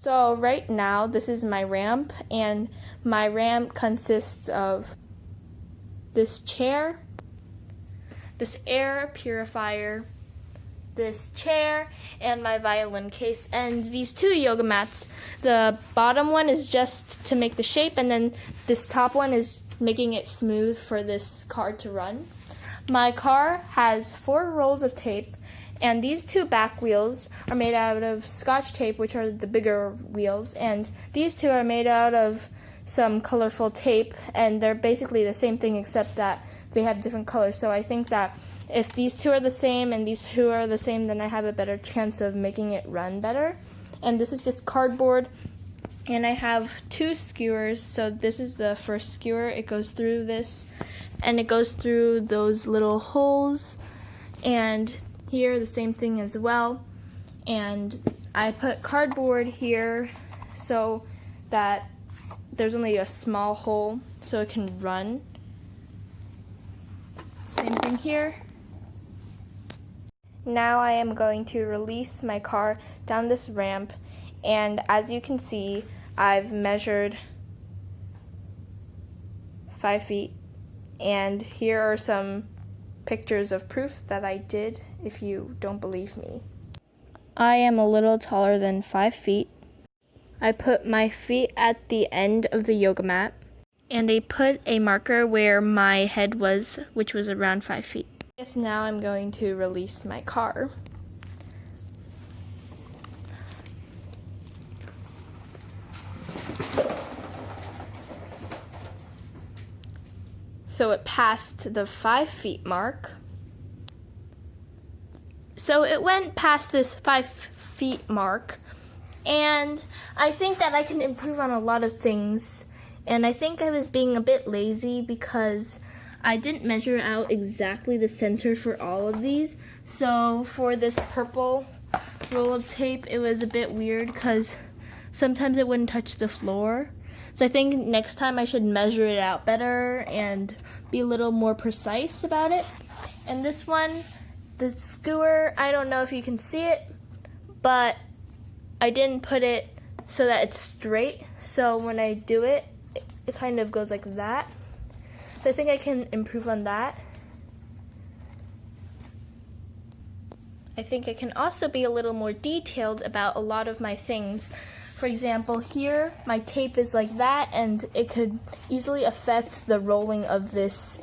So right now, this is my ramp, and my ramp consists of this chair, this air purifier, this chair, and my violin case, and these two yoga mats. The bottom one is just to make the shape, and then this top one is making it smooth for this car to run. My car has 4 rolls of tape, and these 2 back wheels are made out of Scotch tape, which are the bigger wheels, and these 2 are made out of some colorful tape, and they're basically the same thing except that they have different colors. So I think that if these 2 are the same and these 2 are the same, then I have a better chance of making it run better. And this is just cardboard, and I have 2 skewers. So this is the first skewer. It goes through this, and it goes through those little holes, and here the same thing as well. And I put cardboard here so that there's only a small hole so it can run. Same thing here. Now I am going to release my car down this ramp, and as you can see, I've measured 5 feet, and here are some pictures of proof that I did if you don't believe me. I am a little taller than 5 feet. I put my feet at the end of the yoga mat, and I put a marker where my head was, which was around 5 feet. Yes, now I'm going to release my car. So it passed the 5 feet mark. So it went past this 5 feet mark, and I think that I can improve on a lot of things. And I think I was being a bit lazy because I didn't measure out exactly the center for all of these. So for this purple roll of tape, it was a bit weird because sometimes it wouldn't touch the floor. So I think next time I should measure it out better and be a little more precise about it. And this one, the skewer, I don't know if you can see it, but I didn't put it so that it's straight. So when I do it, it kind of goes like that. So I think I can improve on that. I think I can also be a little more detailed about a lot of my things. For example, here my tape is like that, and it could easily affect the rolling of this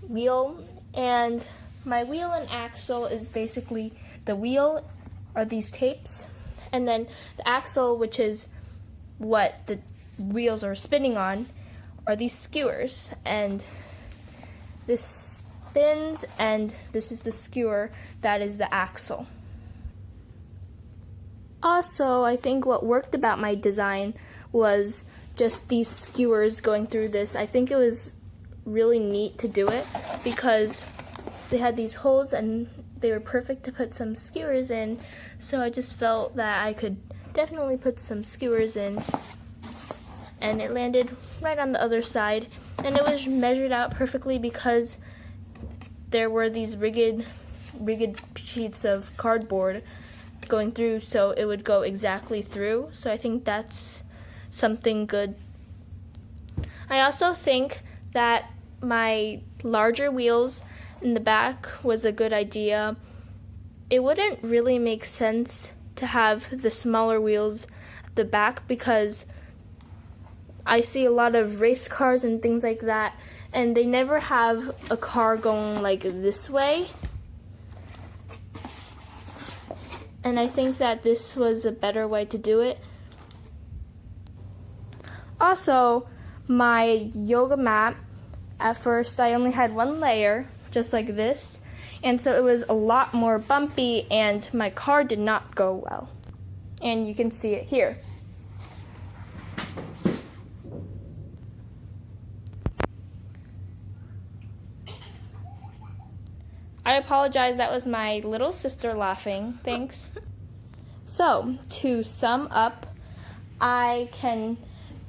wheel. And my wheel and axle is basically, the wheel are these tapes, and then the axle, which is what the wheels are spinning on, are these skewers. And this spins, and this is the skewer, that is the axle. Also, I think what worked about my design was just these skewers going through this. I think it was really neat to do it because they had these holes and they were perfect to put some skewers in. So I just felt that I could definitely put some skewers in, and it landed right on the other side. And it was measured out perfectly because there were these rigged sheets of cardboard going through, so it would go exactly through. So I think that's something good. I also think that my larger wheels in the back was a good idea. It wouldn't really make sense to have the smaller wheels at the back because I see a lot of race cars and things like that, and they never have a car going like this way. And I think that this was a better way to do it. Also, my yoga mat, at first I only had 1 layer, just like this, and so it was a lot more bumpy, and my car did not go well. And you can see it here. I apologize, that was my little sister laughing. Thanks. So, to sum up, I can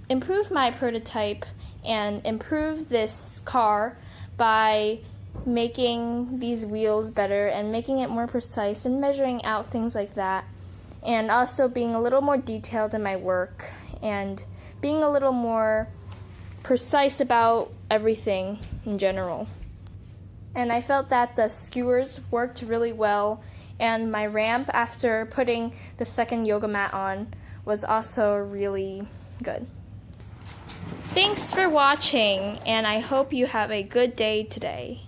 improve my prototype and improve this car by making these wheels better and making it more precise and measuring out things like that. and also being a little more detailed in my work and being a little more precise about everything in general. And I felt that the skewers worked really well, and my ramp after putting the second yoga mat on was also really good. Thanks for watching, and I hope you have a good day today.